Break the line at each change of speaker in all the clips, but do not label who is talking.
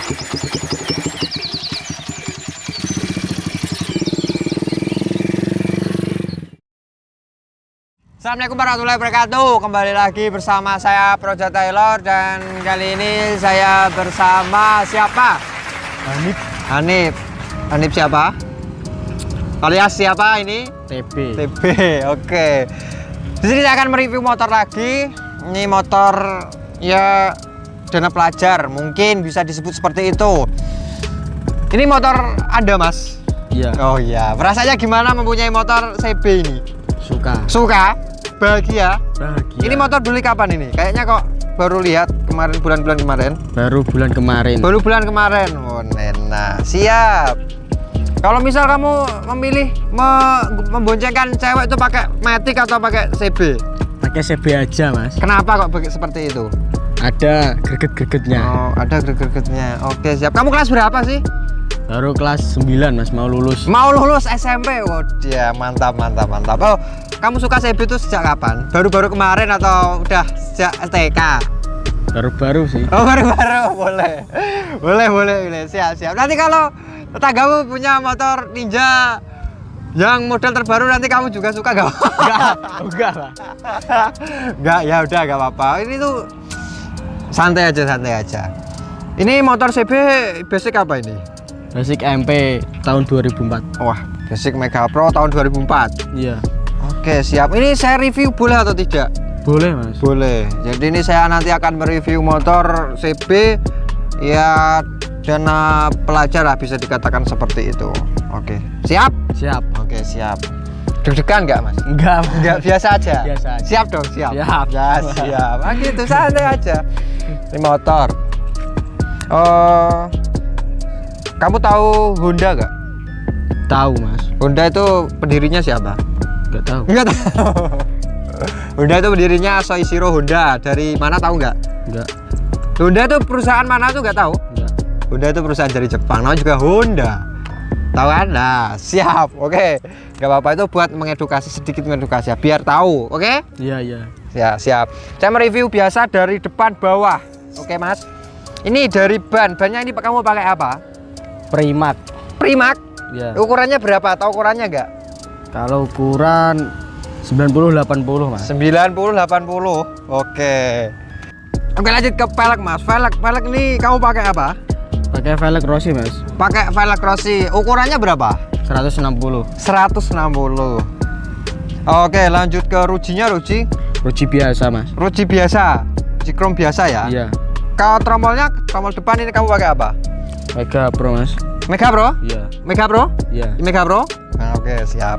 Assalamualaikum warahmatullahi wabarakatuh. Kembali lagi bersama saya Projo Taylor, dan kali ini saya bersama siapa? Hanif. Hanif siapa? Alias siapa ini?
TB.
Oke. Di sini saya akan mereview motor lagi. Ini motor ya dana pelajar, mungkin bisa disebut seperti itu. Ini motor Anda, Mas?
Iya.
Oh iya. Rasanya gimana mempunyai motor CB ini? Suka? Bahagia?
Bahagia.
Ini motor beli kapan ini? Kayaknya kok baru lihat kemarin, bulan-bulan kemarin.
Baru bulan kemarin.
Oh, Nena. Siap. Kalau misal kamu memilih memboncengkan cewek itu pakai Matic atau pakai CB?
Pakai CB aja, Mas.
Kenapa kok seperti itu?
Ada greget-gregetnya.
Oh, ada greget-gregetnya. Oke, siap. Kamu kelas berapa sih?
Baru kelas 9, Mas, mau lulus.
Mau lulus SMP. Oh, dia mantap. Oh, kamu suka CB itu sejak kapan? Baru-baru kemarin atau udah sejak STK?
Baru-baru sih.
Oh, baru-baru. Boleh. Siap. Nanti kalau tetanggamu punya motor Ninja yang model terbaru, nanti kamu juga suka gak?
Enggak lah.
Enggak, ya udah, gak apa-apa. Ini tuh santai aja. Ini motor CB basic apa ini?
Basic MP tahun 2004.
Wah, basic Mega Pro tahun 2004.
Iya.
Oke, siap. Ini saya review boleh atau tidak?
Boleh, Mas.
Boleh. Jadi ini saya nanti akan mereview motor CB ya dana pelajar lah, bisa dikatakan seperti itu. Oke. Siap?
Siap.
Oke, siap. Deg-degan nggak, Mas?
Enggak,
Biasa aja.
Biasa aja.
Siap dong, siap.
Siap.
Ya, siap. Ah, gitu, santai aja. Ini motor. Kamu tahu Honda nggak?
Tahu, Mas.
Honda itu pendirinya siapa?
Enggak tahu.
Nggak tahu. Honda itu pendirinya Soichiro Honda. Dari mana, tahu nggak?
Enggak.
Honda itu perusahaan mana tuh, nggak tahu?
Enggak.
Honda itu perusahaan dari Jepang, namanya juga Honda. Tahu kan? Nah, siap. Oke. Nggak apa-apa, itu buat sedikit mengedukasi ya, biar tahu. Oke?
Iya.
Ya, siap. Saya mereview biasa dari depan bawah. Oke, Mas. Ini dari bannya ini kamu pakai apa?
Primat.
Iya. Ukurannya berapa? Tahu ukurannya nggak?
Kalau ukuran 90-80, Mas.
90-80. Oke, lanjut ke velg, Mas. Velg ini kamu pakai apa?
Pakai velg Rossi, Mas.
Pakai velg Rossi. Ukurannya berapa?
160.
160. Oke, lanjut ke rujinya.
Ruji biasa, Mas.
Ruji biasa. Ruji chrome biasa ya?
Iya.
Kalau tromolnya, tromol depan ini kamu pakai apa?
Mega Pro, Mas.
Mega Pro?
Iya.
Mega Pro?
Iya.
Mega Pro? Nah, oke, siap.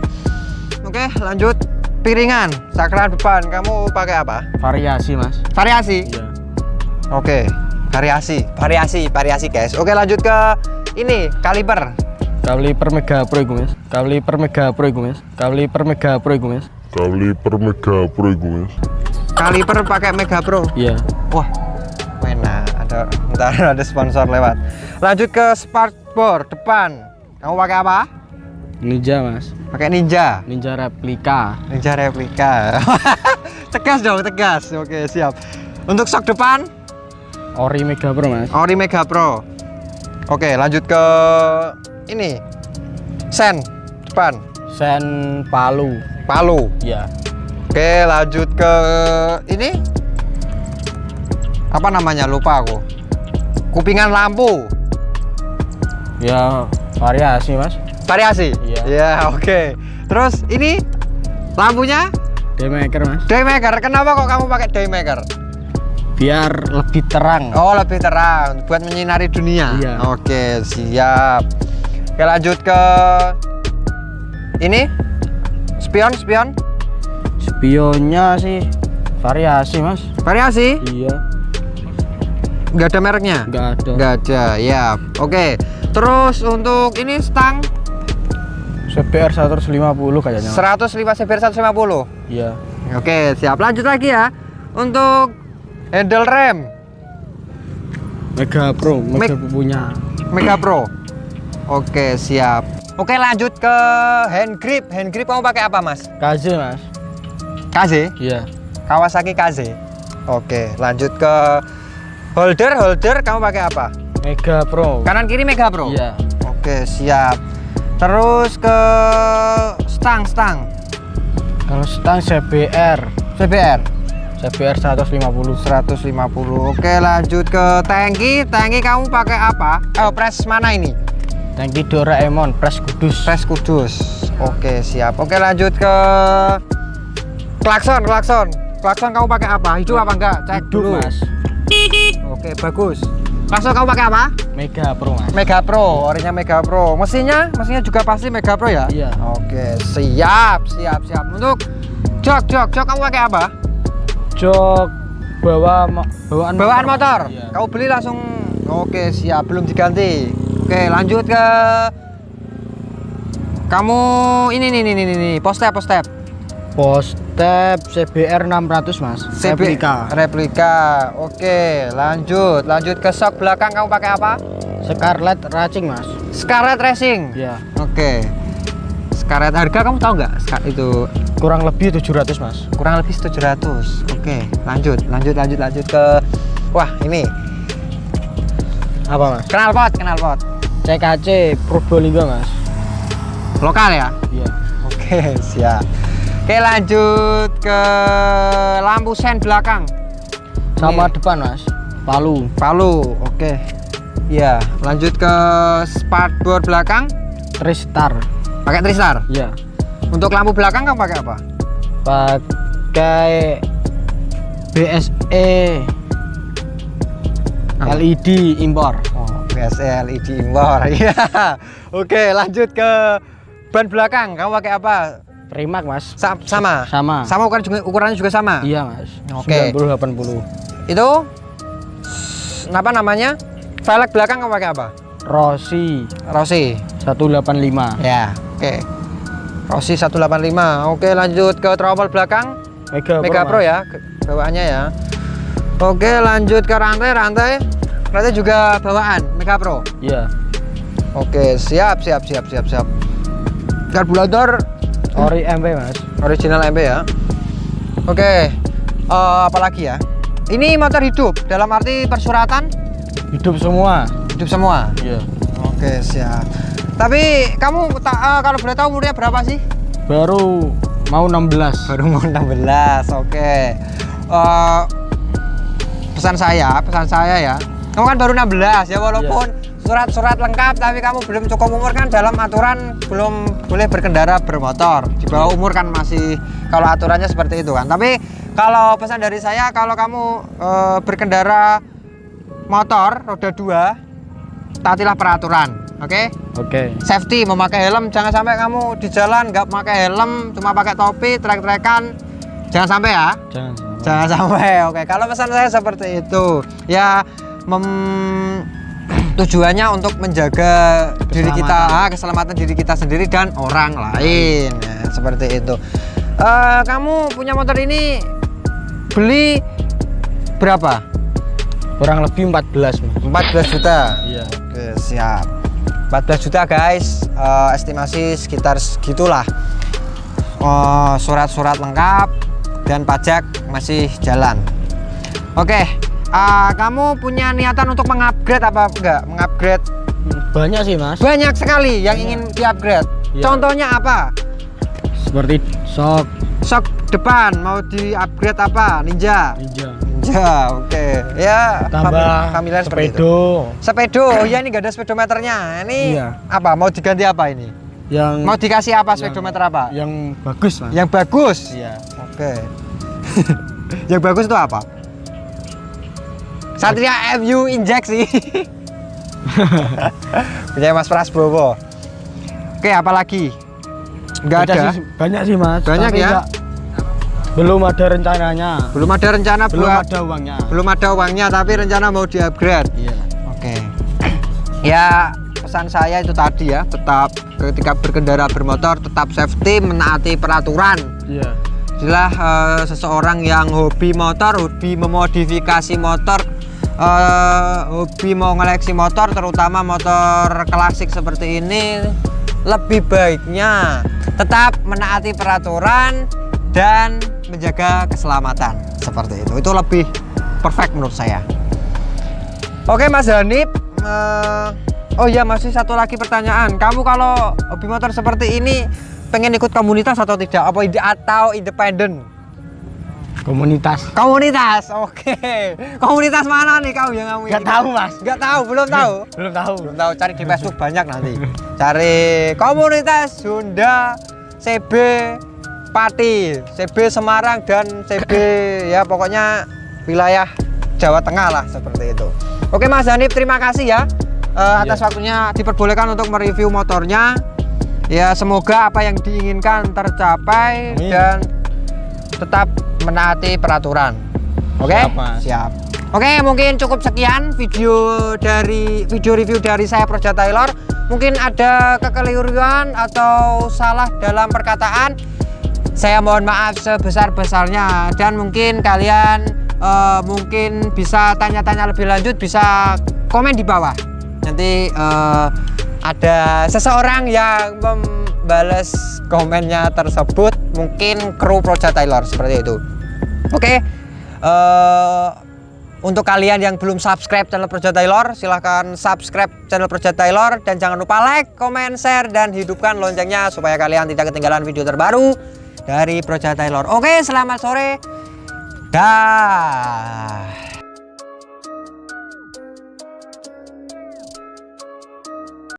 Oke, lanjut piringan. Saklar depan kamu pakai apa?
Variasi, Mas.
Variasi?
Iya.
Oke, variasi, guys. Oke, lanjut ke ini, kaliper.
Kaliper Mega Pro iku, Mas.
Kaliper pakai Mega Pro.
Iya.
Wah, enak. Ada sponsor lewat. Lanjut ke spakbor depan. Kamu pakai apa?
Ninja, Mas.
Pakai Ninja.
Ninja replika.
Tegas dong. Oke, siap. Untuk sok depan?
Ori Mega Pro, Mas.
Ori Mega Pro. Oke, lanjut ke ini. Sen depan.
Sen Palu. Iya.
Oke, lanjut ke ini. Apa namanya? Lupa aku. Kupingan lampu.
Ya, variasi, Mas.
Variasi?
Iya.
Ya, oke. Terus ini lampunya?
Daymaker, Mas.
Daymaker. Kenapa kok kamu pakai Daymaker?
Biar lebih terang.
Oh, lebih terang, buat menyinari dunia.
Iya.
Oke, siap. Oke, lanjut ke ini. Spion.
Spionnya sih variasi, Mas.
Variasi?
Iya.
Nggak ada mereknya? Nggak ada, ya. Oke. Terus untuk ini stang
CBR 150 kayaknya.
105 CBR 150.
Iya.
Oke, siap. Lanjut lagi ya. Untuk handle rem
Mega Pro, punya
Mega Pro. Oke, siap. Oke, lanjut ke hand grip. Hand grip kamu pakai apa, Mas?
KZ, Mas.
KZ?
Iya.
Kawasaki KZ. Oke, lanjut ke holder kamu pakai apa?
Mega Pro.
Kanan kiri Mega Pro.
Iya.
Oke, siap. Terus ke stang.
Kalau stang CBR.
CBR
150.
150. Oke, lanjut ke tangki. Tangki kamu pakai apa? Press mana ini?
Tangki Doraemon, Press Kudus.
Press Kudus. Oke, siap. Oke, lanjut ke klakson. Klakson kamu pakai apa? Hidup apa enggak? Cek
Hidup,
dulu.
Mas.
Oke, bagus. Klakson kamu pakai apa?
Mega Pro, Mas.
Mega Pro, orinya Mega Pro. Mesinnya juga pasti Mega Pro ya?
Iya.
Oke, siap. Untuk jok kamu pakai apa?
Jok bawaan
motor.
Iya.
Kau beli langsung. Oke, siap, belum diganti. Oke, lanjut ke kamu ini postep.
Postep CBR 600, Mas.
Replika. Oke, lanjut ke sok belakang kamu pakai apa?
Scarlett Racing, Mas.
Scarlett Racing.
Iya.
Oke. Scarlett harga kamu tahu nggak? Itu
Kurang lebih 700, Mas.
kurang lebih 700. Oke, lanjut ke wah, ini
Apa, Mas?
knalpot.
CKC Probolinggo, Mas.
Lokal ya?
Iya.
Oke, siap. Oke, lanjut ke lampu sen belakang.
Sama
Ini.
depan, Mas. Palu.
Oke. Iya, lanjut ke spakbor belakang.
Tristar.
Pakai Tristar.
Iya.
Untuk lampu belakang kamu pakai apa?
Pakai BSE
Apa?
LED impor.
Oh, biasa LED impor. Iya. Oke, lanjut ke ban belakang. Kamu pakai apa?
Primak, Mas.
Sama. Sama ukurannya juga sama.
Iya, Mas.
Oke.
90-80.
Itu apa namanya? Velg belakang kamu pakai apa?
Rossi 185.
Ya, oke. Rossi 185. Oke, lanjut ke tromol belakang. Mega Pro
Mas.
ya, bawaannya ya. Oke, lanjut ke rantai juga bawaan Mega Pro.
Iya.
Oke, siap. Karburator
Ori MB, Mas.
original MB ya. Oke, apalagi ya? Ini motor hidup dalam arti persuratan
Hidup semua.
hidup semua.
Iya.
Oke, siap. Tapi kamu kalau boleh tahu umurnya berapa sih?
Baru mau 16.
Baru mau 16. Oke. Pesan saya ya. Kamu kan baru 16 ya, walaupun surat-surat lengkap tapi kamu belum cukup umur kan, dalam aturan belum boleh berkendara bermotor. Di bawah umur kan masih, kalau aturannya seperti itu kan. Tapi kalau pesan dari saya, kalau kamu berkendara motor roda 2, taatilah peraturan. Oke?
Oke.
Safety, memakai helm. Jangan sampai kamu di jalan nggak pakai helm, cuma pakai topi, trek-trekan. Jangan sampai ya. Jangan sampai. Oke, kalau pesan saya seperti itu. Ya, tujuannya untuk menjaga diri kita, keselamatan diri kita sendiri dan orang lain. Ya, seperti itu. Kamu punya motor ini beli berapa?
Kurang lebih 14, Mas.
14 juta.
Iya.
Oke, siap. 14 juta guys, estimasi sekitar segitulah. Surat-surat lengkap dan pajak masih jalan. Oke, kamu punya niatan untuk mengupgrade apa enggak? Mengupgrade
Banyak sih, Mas.
banyak sekali yang ingin diupgrade.
Iya.
Contohnya apa?
Seperti sok
Sok depan mau diupgrade apa? Ninja. Ya, oke. Ya,
tambah
familiar seperti itu. Sepedo. Oh iya, ini gak ada speedometernya. Ini
Iya.
apa? Mau diganti apa ini?
Yang
Mau dikasih apa speedometer apa?
yang bagus, Mas.
Yang bagus.
Iya.
Oke. Yang bagus itu apa? Satria FU injeksi. Punya Mas Prasbowo. Oke, apalagi? Enggak ada.
Banyak sih, Mas.
Banyak
Tapi
ya?
belum ada rencananya.
Belum ada rencana
Belum
buat
ada uangnya.
belum ada uangnya, tapi rencana mau di-upgrade.
Iya.
Oke. Ya, pesan saya itu tadi ya, tetap ketika berkendara bermotor tetap safety, menaati peraturan.
Iya.
Jadilah seseorang yang hobi motor, hobi memodifikasi motor, hobi mau ngoleksi motor, terutama motor klasik seperti ini, lebih baiknya tetap menaati peraturan dan menjaga keselamatan seperti itu. Itu lebih perfect menurut saya. Oke Mas Hanif, oh ya, masih satu lagi pertanyaan. Kamu kalau hobi motor seperti ini pengen ikut komunitas atau tidak? Atau independen?
Komunitas.
Komunitas, oke. Komunitas mana nih kamu yang kamu
Gak
ingin?
tahu mas.
Gak tahu, belum tahu.
Belum tahu.
Belum tahu, cari di Facebook banyak nanti. Cari komunitas Honda CB Pati, CB Semarang dan CB ya pokoknya wilayah Jawa Tengah lah seperti itu. Oke Mas Hanif, terima kasih ya atas waktunya diperbolehkan untuk mereview motornya. Ya semoga apa yang diinginkan tercapai.
Amin.
Dan tetap menaati peraturan. Oke?
Siap, Mas.
Siap. Oke, mungkin cukup sekian video review dari saya Proja Taylor. Mungkin ada kekeliruan atau salah dalam perkataan. Saya mohon maaf sebesar-besarnya, dan mungkin kalian mungkin bisa tanya-tanya lebih lanjut, bisa komen di bawah. Nanti ada seseorang yang membalas komennya tersebut, mungkin kru Proja Taylor seperti itu. Oke, untuk kalian yang belum subscribe channel Proja Taylor, silahkan subscribe channel Proja Taylor, dan jangan lupa like, comment, share, dan hidupkan loncengnya supaya kalian tidak ketinggalan video terbaru dari Proja Taylor. Oke, selamat sore. Dah.